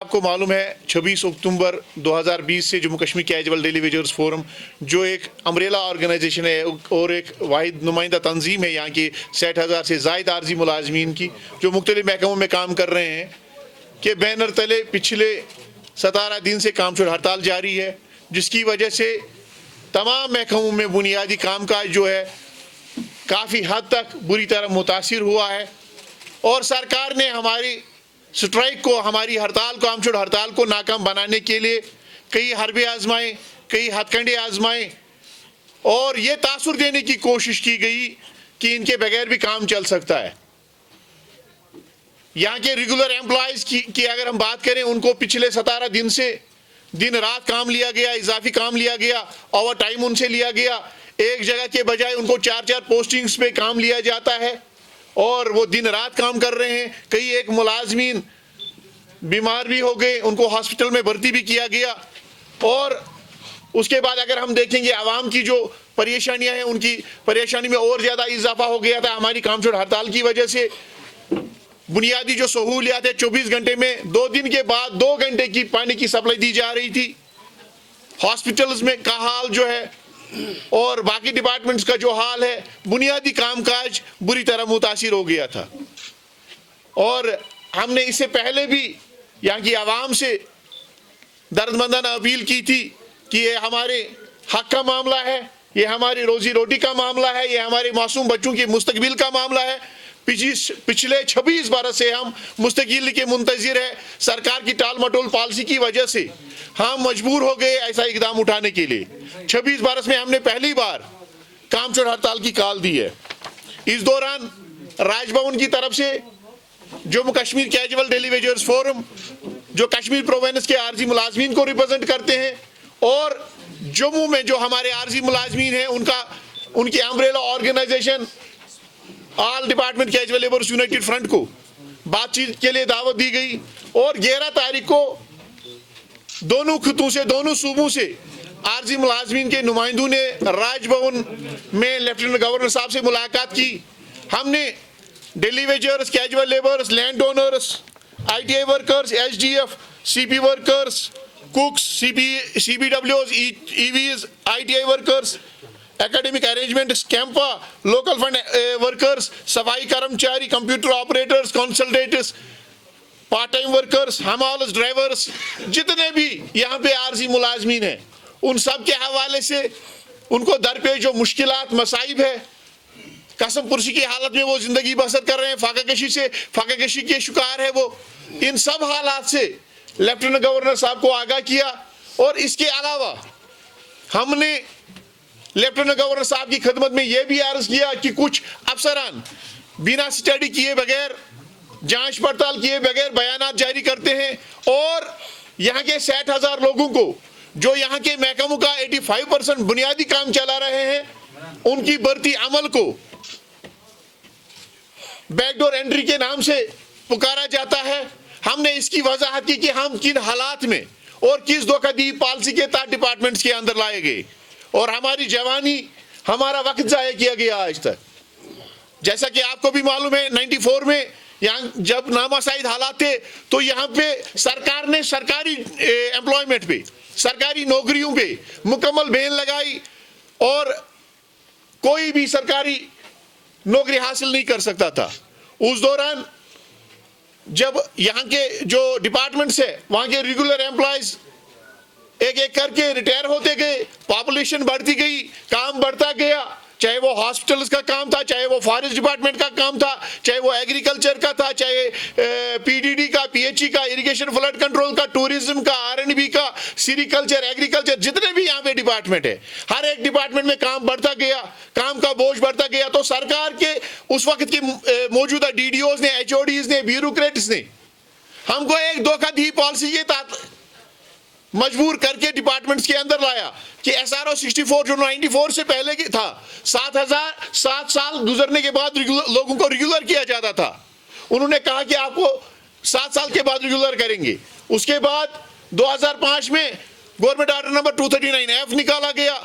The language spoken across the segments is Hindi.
आपको मालूम है 26 अक्टूबर 2020 से Jammu Kashmir casual daily wagers forum जो एक अम्ब्रेला ऑर्गेनाइजेशन है और एक वाहिद नुमाइंदा तंजीम है यहाँ की 60,000 से ज़ायद आर्जी मुलाजमीन की जो मुख्तलिफ महकमों में काम कर रहे हैं कि बैनर तले पिछले 17 दिन से काम छोड़ हड़ताल जारी है, जिसकी वजह से तमाम महकमों में बुनियादी कामकाज जो है काफ़ी हद तक बुरी तरह मुतासिर हुआ है। और सरकार ने हमारी स्ट्राइक को, हमारी हड़ताल को, आमचोड़ हड़ताल को नाकाम बनाने के लिए कई हरबे आजमाए, कई हथकंडे आजमाए और ये तासुर देने की कोशिश की गई कि इनके बगैर भी काम चल सकता है। यहाँ के रेगुलर एम्प्लॉयज़ की अगर हम बात करें, उनको पिछले 17 दिन से दिन रात काम लिया गया, इजाफी काम लिया गया, ओवर टाइम उनसे लिया गया। एक जगह के बजाय उनको 4-4 पोस्टिंग्स पे काम लिया जाता है और वो दिन रात काम कर रहे हैं। कई एक मुलाजमीन बीमार भी हो गए, उनको हॉस्पिटल में भर्ती भी किया गया। और उसके बाद अगर हम देखेंगे आवाम की जो परेशानियां हैं, उनकी परेशानी में और ज़्यादा इजाफा हो गया था हमारी कामचोड़ हड़ताल की वजह से। बुनियादी जो सहूलियात है 24 घंटे में 2 दिन के बाद 2 घंटे की पानी की सप्लाई दी जा रही थी। हॉस्पिटल्स में का हाल जो है और बाकी डिपार्टमेंट्स का जो हाल है, बुनियादी कामकाज बुरी तरह मुतासिर हो गया था। और हमने इससे पहले भी यहाँ की आवाम से दर्दमंदाना अपील की थी कि ये हमारे हक का मामला है, ये हमारी रोजी रोटी का मामला है, ये हमारे मासूम बच्चों के मुस्तकबिल का मामला है। पिछले 26 बरस से हम मुस्तकिल के मुंतजिर है। सरकार की टाल मटोल पॉलिसी की वजह से हम मजबूर हो गए ऐसा इकदाम उठाने के लिए। 26 बरस में हमने पहली बार कामचोड़ हड़ताल की कॉल दी है। इस दौरान राजभवन की तरफ से Jammu Kashmir casual daily wagers forum जो कश्मीर प्रोविंस के आर्जी मुलाजमीन को रिप्रेजेंट करते हैं और जम्मू में जो हमारे आर्जी मुलाजमीन हैं उनकी umbrella organisation all department casual labours united front को बातचीत के लिए दावत दी गई। और 11 तारीख को दोनों खितों से, दोनों सूबों से आर्जी मुलाजमीन के नुमाइंदों ने राजभवन में लेफ्टिनेंट गवर्नर साहब से मुलाकात की। हमने daily wagers, casual labours, land owners, ITI workers, SDF, CP workers, cooks, CBWs, EVs, ITI workers, academic arrangements, कैंपा, लोकल फंड वर्कर्स, सफाई कर्मचारी, computer operators, consultants, part time workers, हमालस, ड्राइवर्स, जितने भी यहाँ पे आर्जी मुलाजमीन हैं, उन सब के हवाले से उनको दरपेश जो मुश्किलात, मसाइब है, कसम पुरसी की हालत में वो जिंदगी बसर कर रहे हैं, फाकाकशी के शिकार है वो, इन सब हालात से लेफ्टिनेंट गवर्नर साहब को आगाह किया। और इसके अलावा हमने लेफ्टिनेंट गवर्नर साहब की खिदमत में यह भी अर्ज किया कि कुछ अफसरान बिना स्टडी किए बगैर, जांच पड़ताल किए बगैर बयानात जारी करते हैं और यहाँ के 60,000 लोगों को जो यहाँ के महकमों का 85% बुनियादी काम चला रहे हैं, उनकी भर्ती अमल को बैकडोर एंट्री के नाम से पुकारा जाता है। हमने इसकी वजाहत की कि हम किन हालात में और किस धोखाधड़ी पॉलिसी के तहत डिपार्टमेंट्स के अंदर लाए गए और हमारी जवानी, हमारा वक्त जाया किया गया आज तक। जैसा कि आपको भी मालूम है 94 में यहाँ जब नामासाइद हालात थे तो यहाँ पे सरकार ने सरकारी एम्प्लॉयमेंट पे, सरकारी नौकरियों पे मुकम्मल बैन लगाई और कोई भी सरकारी नौकरी हासिल नहीं कर सकता था। उस दौरान जब यहाँ के जो डिपार्टमेंट्स है वहाँ के रेगुलर एम्प्लॉयज एक एक करके रिटायर होते गए, पॉपुलेशन बढ़ती गई, काम बढ़ता गया, चाहे वो हॉस्पिटल्स का काम था, चाहे वो फॉरेस्ट डिपार्टमेंट का काम था, चाहे वो एग्रीकल्चर का था, चाहे PDD का, PHE का, इरिगेशन फ्लड कंट्रोल का, टूरिज्म का, R&B का, सीरीकल्चर, एग्रीकल्चर, जितने भी यहाँ पे डिपार्टमेंट है, हर एक डिपार्टमेंट में काम बढ़ता गया, काम का बोझ बढ़ता गया। तो सरकार के उस वक्त की मौजूदा DDOs ने, HODs ने, ब्यूरोक्रेट्स ने हमको एक धोखाधड़ी पॉलिसी के तहत मजबूर करके डिपार्टमेंट्स के अंदर लाया कि SRO 64 जो 94 से पहले की था, 7 साल गुजरने के बाद लोगों को रेगुलर किया जाता था। उन्होंने कहा कि आपको 7 साल के बाद रेगुलर करेंगे। उसके बाद 2005 में गवर्नमेंट ऑर्डर नंबर 239F निकाला गया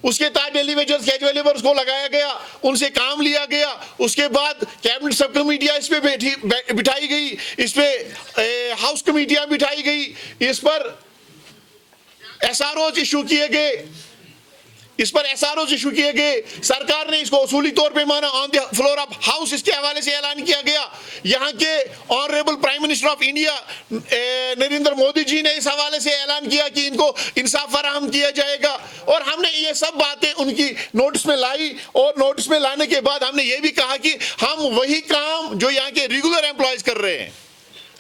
उसके तहत डेली वेजर्स कैजुअल लेबर्स को लगाया गया, उनसे काम लिया गया। उसके बाद कैबिनेट सब कमेटियां इस पे बिठाई गई, इस पे हाउस कमेटियां बिठाई गई, इस पर एसआरओ इशू किए गए, इशू किए गए। सरकार ने इसको उसूली तौर पे माना, on the floor of house इसके हवाले से ऐलान किया गया। यहाँ के honourable prime minister of India Narendra Modi ji ने इस हवाले से ऐलान किया कि इनको इंसाफ फराहम किया जाएगा। और हमने ये सब बातें उनकी नोटिस में लाई, और नोटिस में लाने के बाद हमने ये भी कहा कि हम वही काम जो यहाँ के रेगुलर एम्प्लॉयज कर रहे हैं,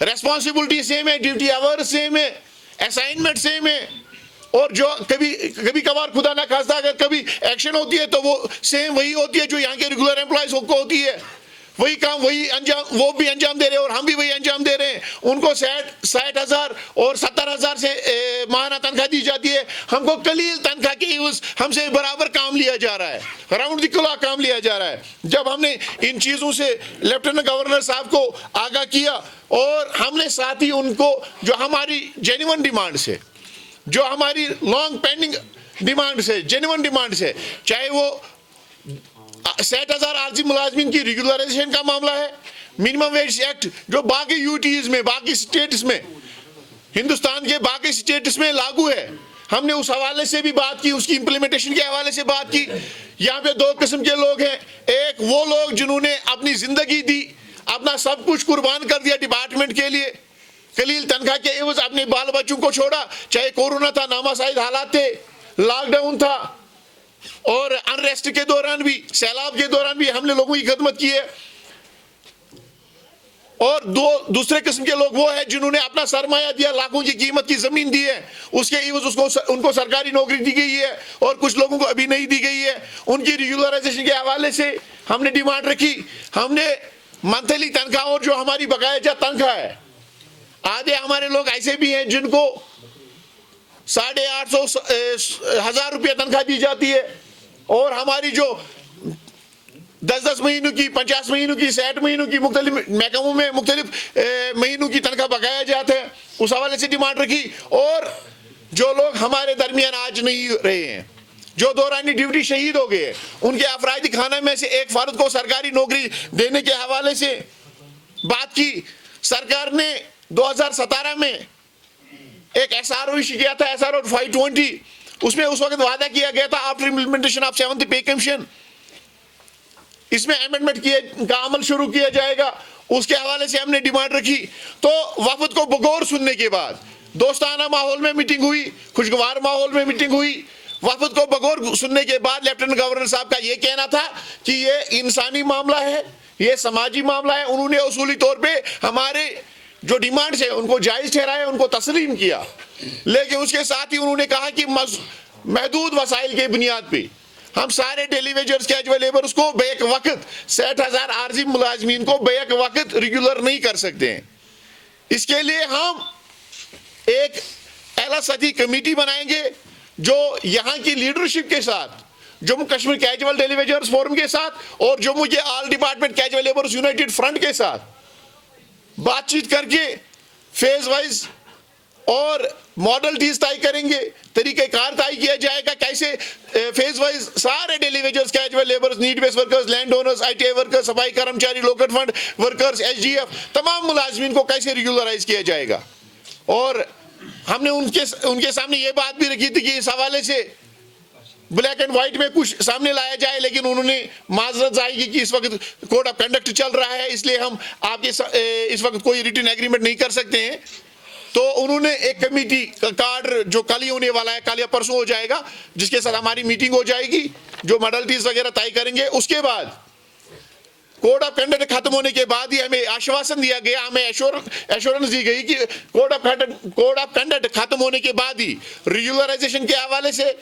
रेस्पॉन्सिबिलिटी सेम है, ड्यूटी आवर्स सेम है, असाइनमेंट सेम है, और जो कभी कभार खुदा ना खास्ता अगर कभी एक्शन होती है तो वो सेम वही होती है जो यहाँ के रेगुलर एम्प्लॉयज को होती है। वही काम वही अंजाम, वो भी अंजाम दे रहे हैं और हम भी वही अंजाम दे रहे हैं। उनको 60,000 और 70,000 से माहाना तनख्वाह दी जाती है, हमको कलील तनख्वाह के यूज हमसे बराबर काम लिया जा रहा है, राउंड द क्लॉक काम लिया जा रहा है। जब हमने इन चीज़ों से लेफ्टिनेंट गवर्नर साहब को आगाह किया, और हमने साथ ही उनको जो हमारी जेन्युइन डिमांड्स है, जो हमारी लॉन्ग पेंडिंग डिमांड्स है, जेन्युइन डिमांड्स है, चाहे वो 60,000 आरजी मुलाजमीन की रेगुलराइजेशन का मामला है, मिनिमम वेज एक्ट जो बाकी यूटीज में, बाकी स्टेट्स में, हिंदुस्तान के बाकी स्टेट्स में लागू है, हमने उस हवाले से भी बात की, उसकी इंप्लीमेंटेशन के हवाले से बात की। यहाँ पे दो किस्म के लोग हैं, एक वो लोग जिन्होंने अपनी जिंदगी दी, अपना सब कुछ कुर्बान कर दिया डिपार्टमेंट के लिए, कलील तनख्वाह के एवज अपने बाल बच्चों को छोड़ा, चाहे कोरोना था, नामासाइद हालात थे, लॉकडाउन था, और अनरेस्ट के दौरान भी, सैलाब के दौरान भी हमने लोगों की खिदमत की है। और दूसरे किस्म के लोग वो है जिन्होंने अपना सरमाया दिया, लाखों की कीमत की जमीन दी है, उसके एवज उनको सरकारी नौकरी दी गई है, और कुछ लोगों को अभी नहीं दी गई है। उनकी रेगुलराइजेशन के हवाले से हमने डिमांड रखी। हमने मंथली तनख्वाह और जो हमारी बकाया तनख्वाह है, आधे हमारे लोग ऐसे भी हैं जिनको 850-1000 रुपया तनख्वाह दी जाती है, और हमारी जो 10-10 महीनों की, 50 महीनों की, 60 महीनों की मुख्तलिफ महकमों में मुख्तलिफ महीनों की तनख्वाह बकाया जाते हैं, उस हवाले से डिमांड रखी। और जो लोग हमारे दरमियान आज नहीं रहे हैं, जो दौरानी ड्यूटी शहीद हो गए, उनके अफरादी खाना में से एक फर्द को सरकारी नौकरी देने के हवाले से बात की। सरकार ने 2017 में एक एसआरओ इश्यू किया था, एसआरओ 520, उसमें उस वक्त वादा किया गया था आफ्टर इम्प्लीमेंटेशन ऑफ 7th पे कमीशन, इसमें अमेंडमेंट का अमल शुरू किया जाएगा। उसके हवाले से हमने डिमांड रखी। तो वफद को बगौर सुनने के बाद दोस्ताना माहौल में मीटिंग हुई, खुशगवार माहौल में मीटिंग हुई। वफद को बगौर सुनने के बाद लेफ्टिनेंट गवर्नर साहब का यह कहना था कि ये इंसानी मामला है, ये समाजी मामला है। उन्होंने उसूली तौर पे हमारे जो डिमांड्स है उनको जायज ठहराया, उनको तस्लीम किया, लेकिन उसके साथ ही उन्होंने कहा कि महदूद वसाइल के बुनियाद पे हम सारे डेली वेजर्स कैजुअल लेबर्स को बेक वक्त 60,000 आरजी मुलाजमीन को बेक वक्त रेगुलर नहीं कर सकते हैं। इसके लिए हम एक एला सदी कमेटी बनाएंगे जो यहाँ की लीडरशिप के साथ, Jammu Kashmir casual daily wagers forum के साथ और जम्मू के all department casual labours united front के साथ बातचीत करके फेज वाइज और मॉडल डीज तय करेंगे, तरीक़ेकार तय किया जाएगा कैसे फेज वाइज सारे daily wagers, casual labours, need based workers, land owners, ITA workers, सफाई कर्मचारी, लोकल फंड वर्कर्स, SGF, तमाम मुलाजमीन को कैसे रेगुलराइज किया जाएगा। और हमने उनके सामने ये बात भी रखी थी कि इस हवाले से ब्लैक एंड व्हाइट में कुछ सामने लाया जाए, लेकिन उन्होंने माजरत जाहिर की कि इस वक्त कोड ऑफ कंडक्ट चल रहा है, इसलिए हम आपके इस वक्त कोई रिटन एग्रीमेंट नहीं कर सकते हैं। तो उन्होंने एक कमेटी का कार्ड जो कल ही होने वाला है, कल या परसों हो जाएगा, जिसके साथ हमारी मीटिंग हो जाएगी, जो मॉडलिटीज वगैरह तय करेंगे। उसके बाद कोड ऑफ कंडक्ट खत्म होने के बाद ही हमें आश्वासन दिया गया, हमें एश्योरेंस दी गई कि कोड ऑफ कंडक्ट खत्म होने के बाद ही रेगुलराइजेशन के हवाले से,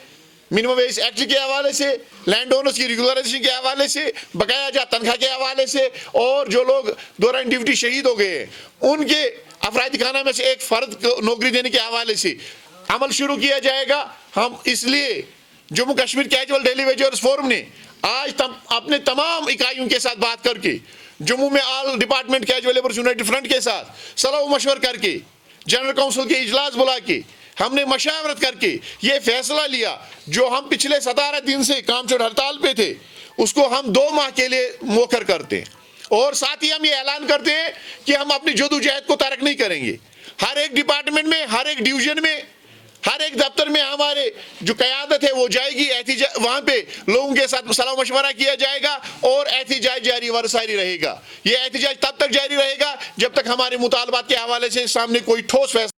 मिनिमम वेज एक्ट के हवाले से, लैंड ओनर्स की रेगुलराइजेशन के हवाले से, बकाया जा तनख्वाह के हवाले से, और जो लोग दौरान ड्यूटी शहीद हो गए उनके अफरादी खाना में से एक फर्द को नौकरी देने के हवाले से अमल शुरू किया जाएगा। हम इसलिए Jammu Kashmir casual daily wagers forum ने आज अपने तमाम इकाइयों के साथ बात करके, जम्मू में all department casual labours united front के साथ सलाह मशवर करके, जनरल काउंसिल के इजलास बुला के हमने मशावरत करके ये फैसला लिया, जो हम पिछले 17 दिन से कामचोर हड़ताल पे थे उसको हम 2 माह के लिए मौखर करते हैं। और साथ ही हम ये ऐलान करते हैं कि हम अपनी जदोजहद को तर्क नहीं करेंगे। हर एक डिपार्टमेंट में, हर एक डिवीजन में, हर एक दफ्तर में हमारे जो क़यादत है वो जाएगी, वहां पे लोगों के साथ सलाह मशवरा किया जाएगा और एहतिजाज जारी वरसारी रहेगा। ये एहतिजाज तब तक जारी रहेगा जब तक हमारे मुतालबात के हवाले से सामने कोई ठोस फैसला